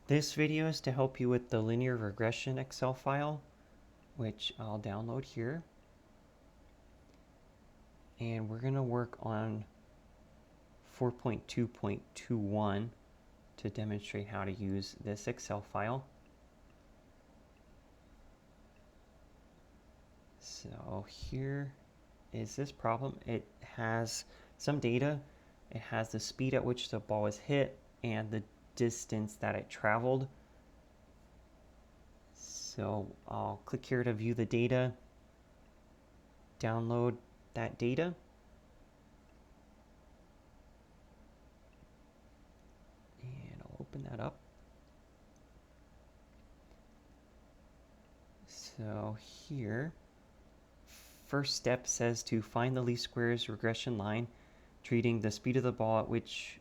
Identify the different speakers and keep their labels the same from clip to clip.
Speaker 1: This video is to help you with the linear regression Excel file, which I'll download here. And we're going to work on 4.2.21 to demonstrate how to use this Excel file. So here is this problem. It has some data. It has the speed at which the ball was hit and the distance that it traveled. So I'll click here to view the data, download that data. And I'll open that up. So here, first step says to find the least squares regression line, treating the speed of the ball at which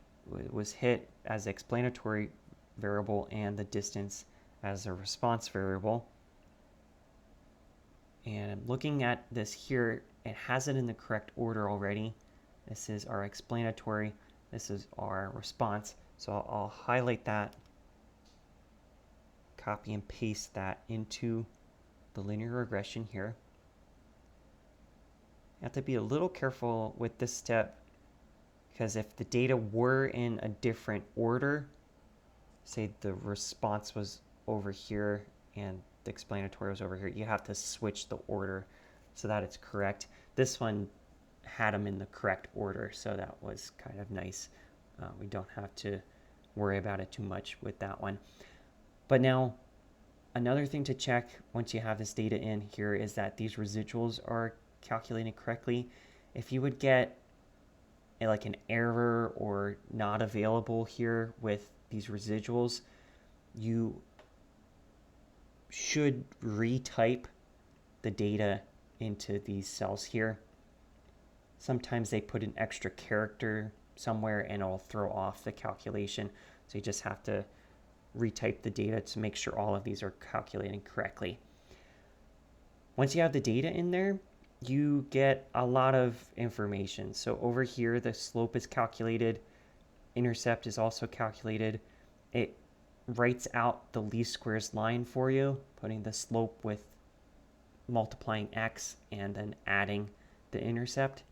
Speaker 1: was hit as the explanatory variable and the distance as a response variable. And I'm looking at this here, it has it in the correct order already. This is our explanatory, this is our response. So I'll highlight that, copy and paste that into the linear regression here. You have to be a little careful with this step because if the data were in a different order, say the response was over here and the explanatory was over here, you have to switch the order so that it's correct. This one had them in the correct order, so that was kind of nice. We don't have to worry about it too much with that one. But now, another thing to check once you have this data in here is that these residuals are calculated correctly. If you would get like an error or not available here with these residuals, you should retype the data into these cells here. Sometimes they put an extra character somewhere and it'll throw off the calculation. So you just have to retype the data to make sure all of these are calculating correctly. Once you have the data in there, you get a lot of information. So over here, the slope is calculated, intercept is also calculated. It writes out the least squares line for you, putting the slope with multiplying x and then adding the intercept.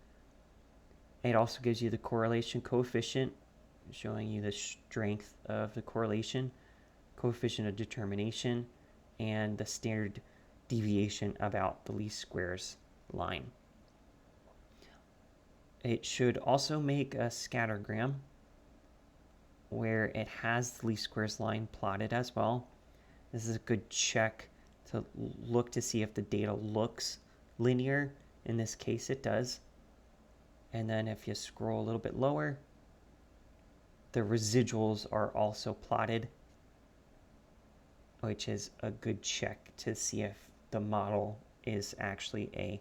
Speaker 1: It also gives you the correlation coefficient, showing you the strength of the correlation, coefficient of determination, and the standard deviation about the least squares line. It should also make a scattergram where it has the least squares line plotted as well. This is a good check to look to see if the data looks linear. In this case, it does. And then if you scroll a little bit lower, the residuals are also plotted, which is a good check to see if the model is actually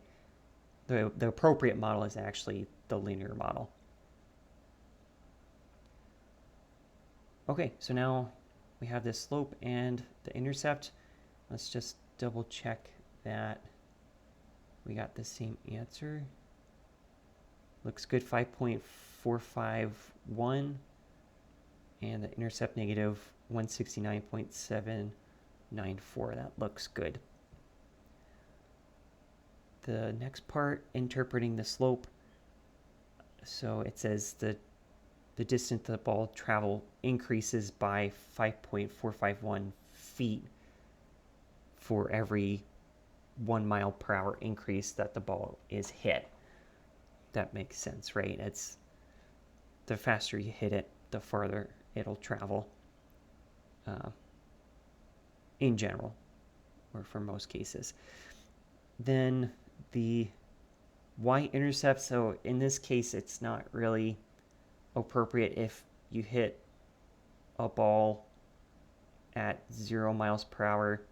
Speaker 1: the appropriate model is actually the linear model. Okay, so now we have this slope and the intercept. Let's just double check that we got the same answer. Looks good, 5.451, and the intercept negative 169.794. That looks good. The next part, interpreting the slope. So it says the distance the ball travel increases by 5.451 feet for every 1 mile per hour increase that the ball is hit. That makes sense, right? It's the faster you hit it, the farther it'll travel in general, or for most cases. Then the y-intercept, so in this case, it's not really appropriate if you hit a ball at 0 miles per hour.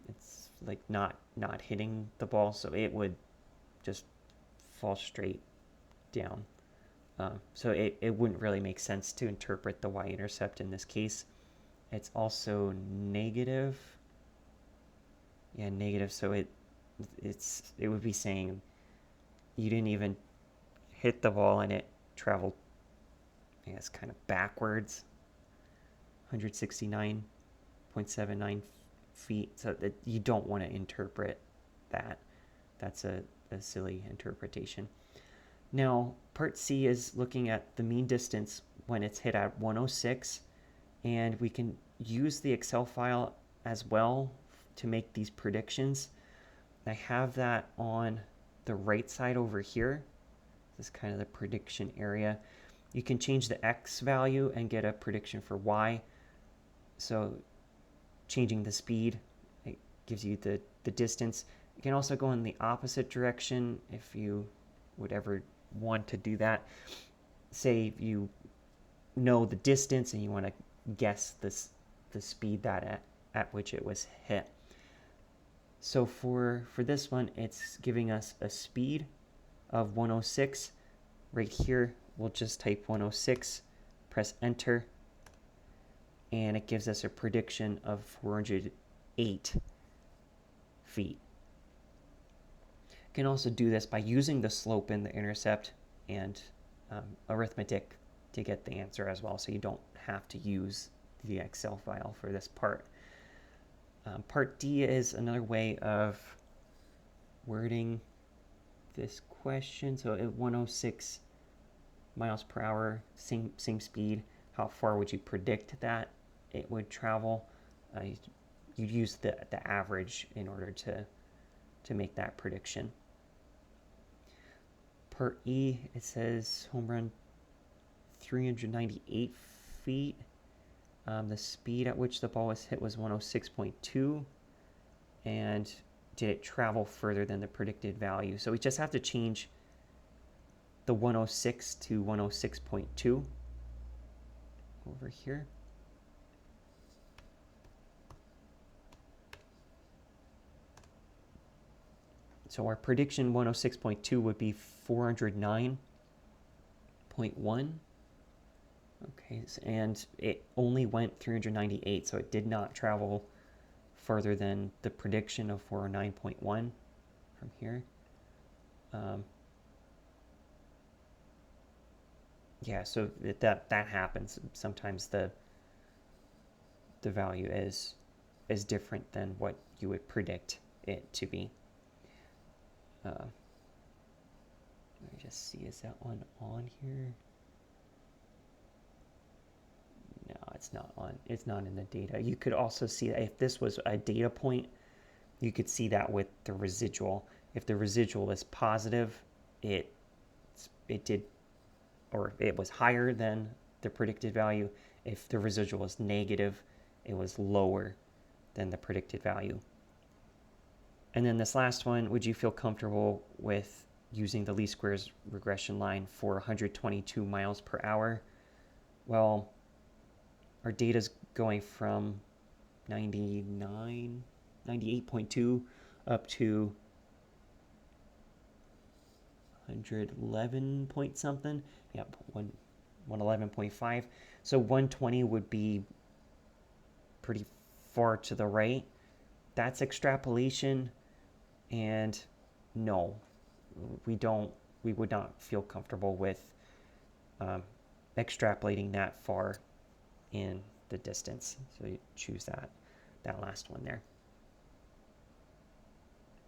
Speaker 1: It's like not hitting the ball, so it would just fall straight down. So it wouldn't really make sense to interpret the y-intercept in this case. It's also negative. Yeah, negative, so it would be saying you didn't even hit the ball and it traveled, I guess, kind of backwards. 169.79 feet. So that you don't want to interpret that. That's a silly interpretation. Now, part C is looking at the mean distance when it's hit at 106, and we can use the Excel file as well to make these predictions. I have that on the right side over here. This is kind of the prediction area. You can change the X value and get a prediction for Y. So changing the speed, it gives you the distance. You can also go in the opposite direction if you would ever want to do that. Say you know the distance and you want to guess the speed that at which it was hit. So for this one, it's giving us a speed of 106. Right here, we'll just type 106, press enter, and it gives us a prediction of 408 feet. You can also do this by using the slope and the intercept and arithmetic to get the answer as well, so you don't have to use the Excel file for this part. Part D is another way of wording this question. So at 106 miles per hour, same speed, how far would you predict that it would travel? You'd use the average in order to make that prediction. Part E, it says home run 398 feet. The speed at which the ball was hit was 106.2, and did it travel further than the predicted value? So we just have to change the 106 to 106.2 over here. So our prediction 106.2 would be 409.1. Okay, and it only went 398, so it did not travel further than the prediction of 409.1 from here. Yeah, so that happens. Sometimes the value is different than what you would predict it to be. Let me just see, is that one on here? No, it's not on. It's not in the data. You could also see that if this was a data point, you could see that with the residual. If the residual is positive, it did, or it was higher than the predicted value. If the residual is negative, it was lower than the predicted value. And then this last one, would you feel comfortable with using the least squares regression line for 122 miles per hour? Well, our data is going from 98.2 up to 111 point something. Yep, 111.5. So 120 would be pretty far to the right. That's extrapolation, and no, we would not feel comfortable with extrapolating that far in the distance. So you choose that last one there.